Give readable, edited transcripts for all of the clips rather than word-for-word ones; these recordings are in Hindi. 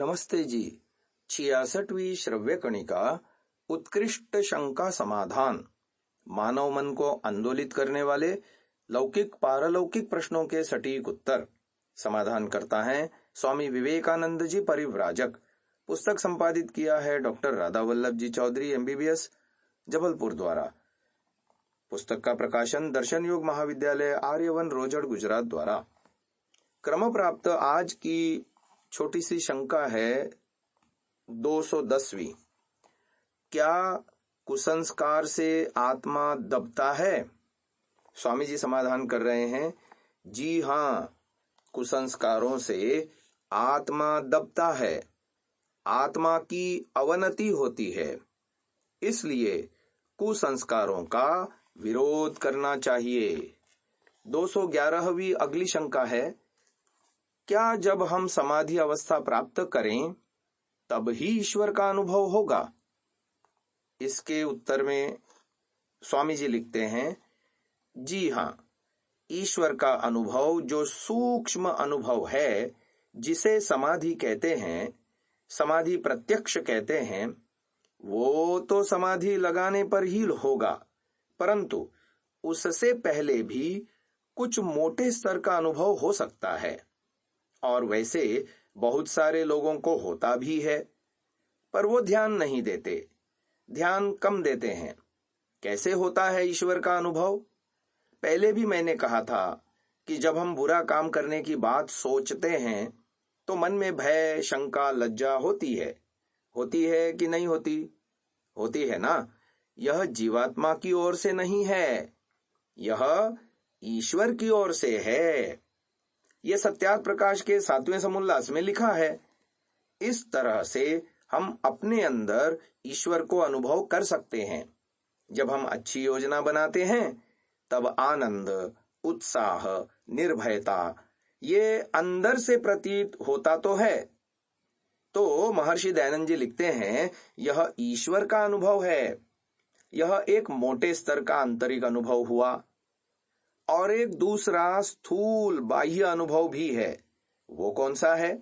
नमस्ते जी। 66वीं श्रव्य कणिका उत्कृष्ट शंका समाधान मानव मन को आंदोलित करने वाले लौकिक पारलौकिक प्रश्नों के सटीक उत्तर समाधान करता है स्वामी विवेकानंद जी परिव्राजक। पुस्तक संपादित किया है डॉक्टर राधा वल्लभ जी चौधरी MBBS जबलपुर द्वारा। पुस्तक का प्रकाशन दर्शन योग महाविद्यालय आर्यवन रोजड़ गुजरात द्वारा। क्रम प्राप्त आज की छोटी सी शंका है 210वीं। क्या कुसंस्कार से आत्मा दबता है? स्वामी जी समाधान कर रहे हैं, जी हाँ, कुसंस्कारों से आत्मा दबता है, आत्मा की अवनति होती है। इसलिए कुसंस्कारों का विरोध करना चाहिए। 211वीं अगली शंका है, क्या जब हम समाधि अवस्था प्राप्त करें तब ही ईश्वर का अनुभव होगा? इसके उत्तर में स्वामी जी लिखते हैं, जी हाँ, ईश्वर का अनुभव जो सूक्ष्म अनुभव है, जिसे समाधि कहते हैं, समाधि प्रत्यक्ष कहते हैं, वो तो समाधि लगाने पर ही होगा, परंतु उससे पहले भी कुछ मोटे स्तर का अनुभव हो सकता है। और वैसे बहुत सारे लोगों को होता भी है, पर वो ध्यान नहीं देते, ध्यान कम देते हैं। कैसे होता है ईश्वर का अनुभव? पहले भी मैंने कहा था कि जब हम बुरा काम करने की बात सोचते हैं तो मन में भय, शंका, लज्जा होती है कि नहीं होती? होती है ना। यह जीवात्मा की ओर से नहीं है, यह ईश्वर की ओर से है। यह सत्यार्थ प्रकाश के 7वें समुल्लास में लिखा है। इस तरह से हम अपने अंदर ईश्वर को अनुभव कर सकते हैं। जब हम अच्छी योजना बनाते हैं तब आनंद, उत्साह, निर्भयता ये अंदर से प्रतीत होता तो है। तो महर्षि दयानंद जी लिखते हैं, यह ईश्वर का अनुभव है। यह एक मोटे स्तर का आंतरिक अनुभव हुआ। और एक दूसरा स्थूल बाह्य अनुभव भी है। वो कौन सा है?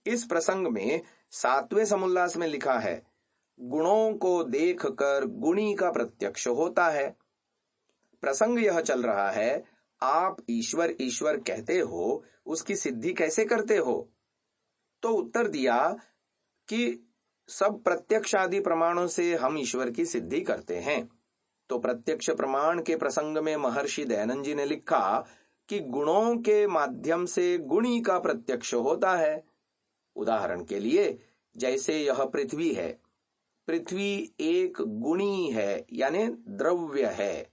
इस प्रसंग में 7वें समुल्लास में लिखा है, गुणों को देखकर गुणी का प्रत्यक्ष होता है। प्रसंग यह चल रहा है, आप ईश्वर ईश्वर कहते हो, उसकी सिद्धि कैसे करते हो? तो उत्तर दिया कि सब प्रत्यक्ष आदि प्रमाणों से हम ईश्वर की सिद्धि करते हैं। तो प्रत्यक्ष प्रमाण के प्रसंग में महर्षि दयानंद जी ने लिखा कि गुणों के माध्यम से गुणी का प्रत्यक्ष होता है। उदाहरण के लिए, जैसे यह पृथ्वी है, पृथ्वी एक गुणी है, यानी द्रव्य है,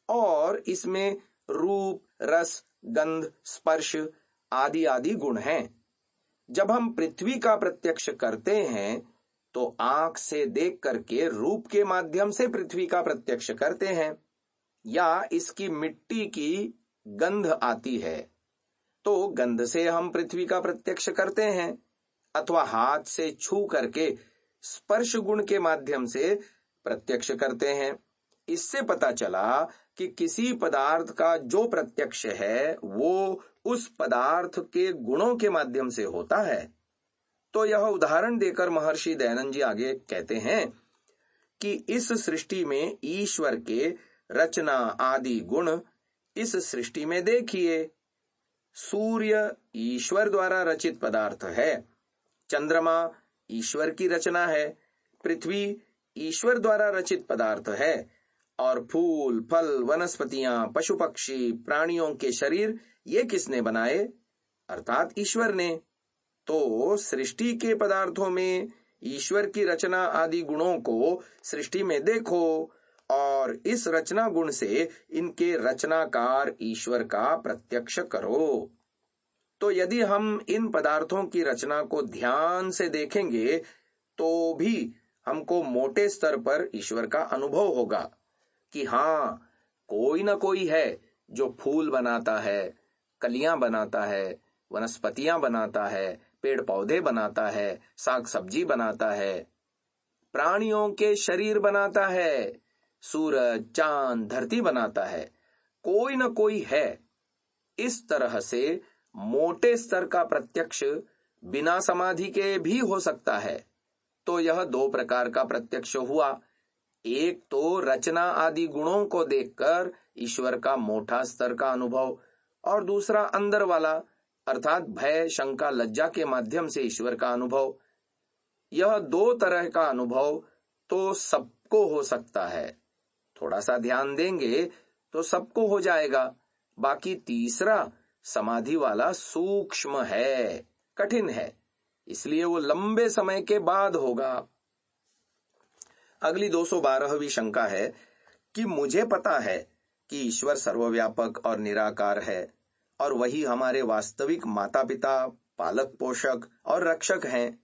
और इसमें रूप, रस, गंध, स्पर्श आदि आदि गुण हैं। जब हम पृथ्वी का प्रत्यक्ष करते हैं तो आंख से देख करके रूप के माध्यम से पृथ्वी का प्रत्यक्ष करते हैं, या इसकी मिट्टी की गंध आती है तो गंध से हम पृथ्वी का प्रत्यक्ष करते हैं, अथवा हाथ से छू करके स्पर्श गुण के माध्यम से प्रत्यक्ष करते हैं। इससे पता चला कि किसी पदार्थ का जो प्रत्यक्ष है वो उस पदार्थ के गुणों के माध्यम से होता है। तो यह उदाहरण देकर महर्षि दयानंद जी आगे कहते हैं कि इस सृष्टि में ईश्वर के रचना आदि गुण इस सृष्टि में देखिए। सूर्य ईश्वर द्वारा रचित पदार्थ है, चंद्रमा ईश्वर की रचना है, पृथ्वी ईश्वर द्वारा रचित पदार्थ है, और फूल, फल, वनस्पतियां, पशु पक्षी, प्राणियों के शरीर ये किसने बनाए? अर्थात ईश्वर ने। तो सृष्टि के पदार्थों में ईश्वर की रचना आदि गुणों को सृष्टि में देखो, और इस रचना गुण से इनके रचनाकार ईश्वर का प्रत्यक्ष करो। तो यदि हम इन पदार्थों की रचना को ध्यान से देखेंगे तो भी हमको मोटे स्तर पर ईश्वर का अनुभव होगा कि हाँ, कोई ना कोई है जो फूल बनाता है, कलियां बनाता है, वनस्पतियां बनाता है, पेड़ पौधे बनाता है, साग सब्जी बनाता है, प्राणियों के शरीर बनाता है, सूरज, चांद, धरती बनाता है। कोई न कोई है। इस तरह से मोटे स्तर का प्रत्यक्ष बिना समाधि के भी हो सकता है। तो यह दो प्रकार का प्रत्यक्ष हुआ। एक तो रचना आदि गुणों को देखकर ईश्वर का मोटा स्तर का अनुभव, और दूसरा अंदर वाला अर्थात भय, शंका, लज्जा के माध्यम से ईश्वर का अनुभव। यह दो तरह का अनुभव तो सबको हो सकता है। थोड़ा सा ध्यान देंगे तो सबको हो जाएगा। बाकी तीसरा समाधि वाला सूक्ष्म है, कठिन है, इसलिए वो लंबे समय के बाद होगा। अगली 212वीं शंका है कि मुझे पता है कि ईश्वर सर्वव्यापक और निराकार है और वही हमारे वास्तविक माता पिता, पालक पोषक और रक्षक हैं।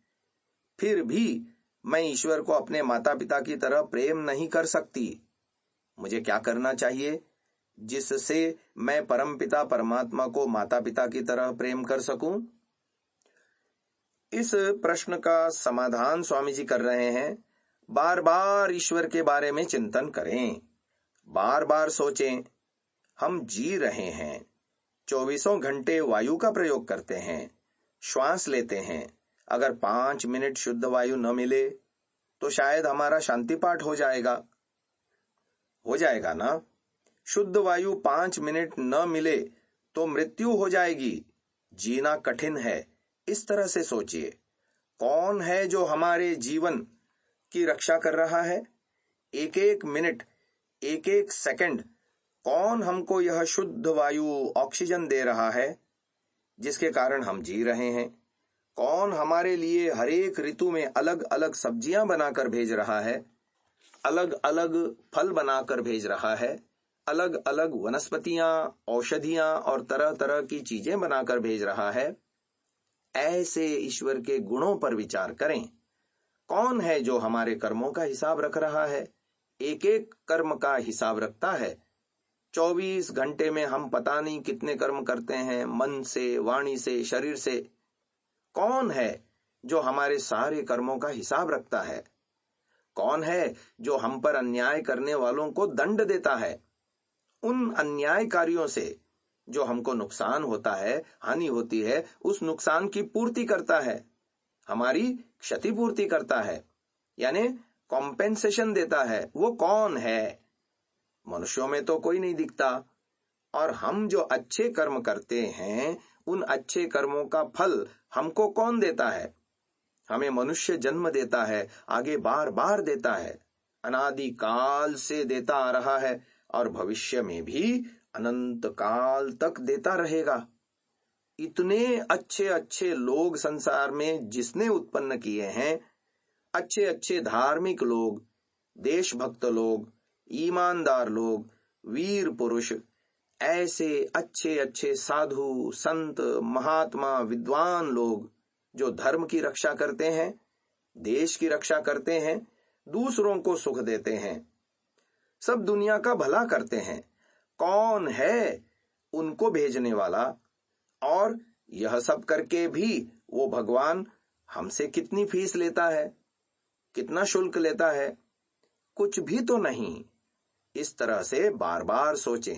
फिर भी मैं ईश्वर को अपने माता पिता की तरह प्रेम नहीं कर सकती। मुझे क्या करना चाहिए जिससे मैं परमपिता परमात्मा को माता पिता की तरह प्रेम कर सकूं? इस प्रश्न का समाधान स्वामी जी कर रहे हैं। बार बार ईश्वर के बारे में चिंतन करें, बार बार सोचें। हम जी रहे हैं, 24 घंटे वायु का प्रयोग करते हैं, श्वास लेते हैं। अगर 5 मिनट शुद्ध वायु न मिले तो शायद हमारा शांति पाठ हो जाएगा ना। शुद्ध वायु 5 मिनट न मिले तो मृत्यु हो जाएगी। जीना कठिन है। इस तरह से सोचिए, कौन है जो हमारे जीवन की रक्षा कर रहा है? एक एक मिनट, एक एक सेकंड कौन हमको यह शुद्ध वायु, ऑक्सीजन दे रहा है जिसके कारण हम जी रहे हैं? कौन हमारे लिए हर एक ऋतु में अलग अलग सब्जियां बनाकर भेज रहा है, अलग अलग फल बनाकर भेज रहा है, अलग अलग वनस्पतियां, औषधियां और तरह तरह की चीजें बनाकर भेज रहा है? ऐसे ईश्वर के गुणों पर विचार करें। कौन है जो हमारे कर्मों का हिसाब रख रहा है? एक एक कर्म का हिसाब रखता है। 24 घंटे में हम पता नहीं कितने कर्म करते हैं, मन से, वाणी से, शरीर से। कौन है जो हमारे सारे कर्मों का हिसाब रखता है? कौन है जो हम पर अन्याय करने वालों को दंड देता है? उन अन्यायकारियों से जो हमको नुकसान होता है, हानि होती है, उस नुकसान की पूर्ति करता है, हमारी क्षतिपूर्ति करता है, यानी कॉम्पेंसेशन देता है। वो कौन है? मनुष्यों में तो कोई नहीं दिखता। और हम जो अच्छे कर्म करते हैं, उन अच्छे कर्मों का फल हमको कौन देता है? हमें मनुष्य जन्म देता है, आगे बार बार देता है, अनादि काल से देता आ रहा है और भविष्य में भी अनंत काल तक देता रहेगा। इतने अच्छे अच्छे लोग संसार में जिसने उत्पन्न किए हैं, अच्छे अच्छे धार्मिक लोग, देशभक्त लोग, ईमानदार लोग, वीर पुरुष, ऐसे अच्छे अच्छे साधु, संत, महात्मा, विद्वान लोग जो धर्म की रक्षा करते हैं, देश की रक्षा करते हैं, दूसरों को सुख देते हैं, सब दुनिया का भला करते हैं। कौन है उनको भेजने वाला? और यह सब करके भी वो भगवान हमसे कितनी फीस लेता है, कितना शुल्क लेता है? कुछ भी तो नहीं। इस तरह से बार बार सोचें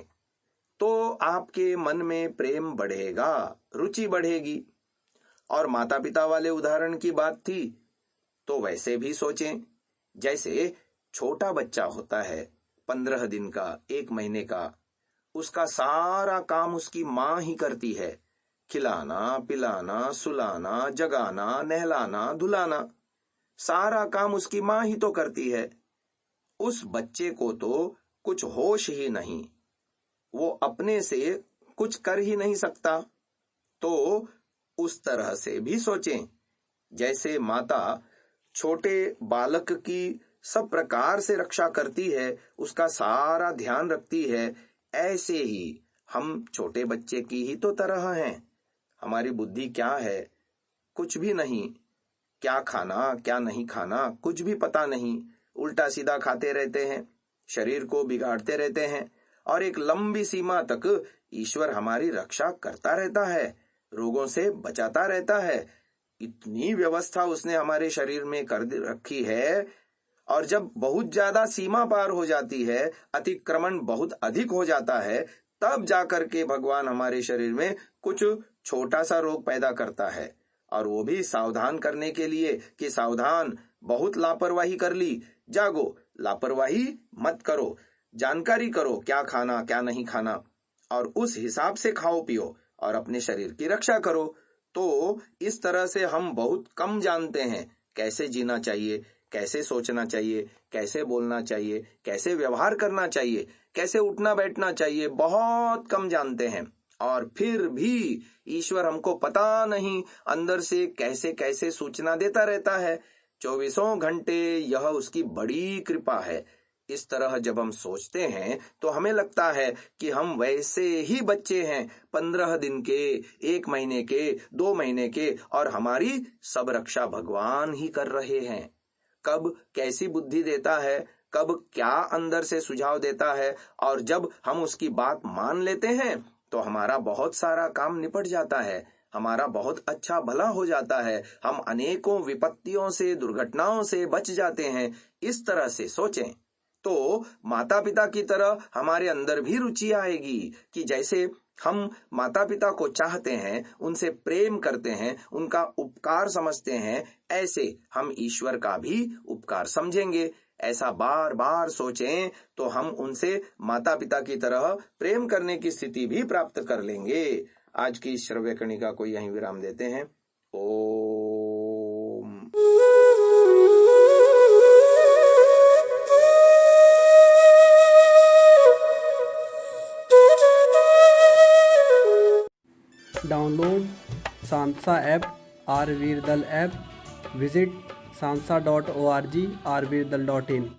तो आपके मन में प्रेम बढ़ेगा, रुचि बढ़ेगी। और माता पिता वाले उदाहरण की बात थी तो वैसे भी सोचें। जैसे छोटा बच्चा होता है, 15 दिन का, 1 महीने का, उसका सारा काम उसकी माँ ही करती है। खिलाना, पिलाना, सुलाना, जगाना, नहलाना, धुलाना, सारा काम उसकी माँ ही तो करती है। उस बच्चे को तो कुछ होश ही नहीं, वो अपने से कुछ कर ही नहीं सकता। तो उस तरह से भी सोचें। जैसे माता छोटे बालक की सब प्रकार से रक्षा करती है, उसका सारा ध्यान रखती है, ऐसे ही हम छोटे बच्चे की ही तो तरह हैं। हमारी बुद्धि क्या है? कुछ भी नहीं। क्या खाना, क्या नहीं खाना, कुछ भी पता नहीं। उल्टा सीधा खाते रहते हैं, शरीर को बिगाड़ते रहते हैं, और एक लंबी सीमा तक ईश्वर हमारी रक्षा करता रहता है, रोगों से बचाता रहता है। इतनी व्यवस्था उसने हमारे शरीर में कर रखी है। और जब बहुत ज्यादा सीमा पार हो जाती है, अतिक्रमण बहुत अधिक हो जाता है, तब जाकर के भगवान हमारे शरीर में कुछ छोटा सा रोग पैदा करता है और वो भी सावधान करने के लिए कि सावधान, बहुत लापरवाही कर ली, जागो, लापरवाही मत करो, जानकारी करो क्या खाना क्या नहीं खाना, और उस हिसाब से खाओ पियो और अपने शरीर की रक्षा करो। तो इस तरह से हम बहुत कम जानते हैं कैसे जीना चाहिए, कैसे सोचना चाहिए, कैसे बोलना चाहिए, कैसे व्यवहार करना चाहिए, कैसे उठना बैठना चाहिए, बहुत कम जानते हैं। और फिर भी ईश्वर हमको पता नहीं अंदर से कैसे कैसे सूचना देता रहता है। 24 घंटे यह उसकी बड़ी कृपा है। इस तरह जब हम सोचते हैं तो हमें लगता है कि हम वैसे ही बच्चे हैं, 15 दिन के, 1 महीने के, 2 महीने के, और हमारी सब रक्षा भगवान ही कर रहे हैं। कब कैसी बुद्धि देता है, कब क्या अंदर से सुझाव देता है, और जब हम उसकी बात मान लेते हैं तो हमारा बहुत सारा काम निपट जाता है, हमारा बहुत अच्छा भला हो जाता है, हम अनेकों विपत्तियों से, दुर्घटनाओं से बच जाते हैं। इस तरह से सोचें तो माता पिता की तरह हमारे अंदर भी रुचि आएगी कि जैसे हम माता पिता को चाहते हैं, उनसे प्रेम करते हैं, उनका उपकार समझते हैं, ऐसे हम ईश्वर का भी उपकार समझेंगे। ऐसा बार बार सोचें तो हम उनसे माता पिता की तरह प्रेम करने की स्थिति भी प्राप्त कर लेंगे। आज की श्रव्य कणिका को यहीं विराम देते हैं। ओम। Download Sansa app, Rvirdal app, visit sansa.org, rvirdal.in।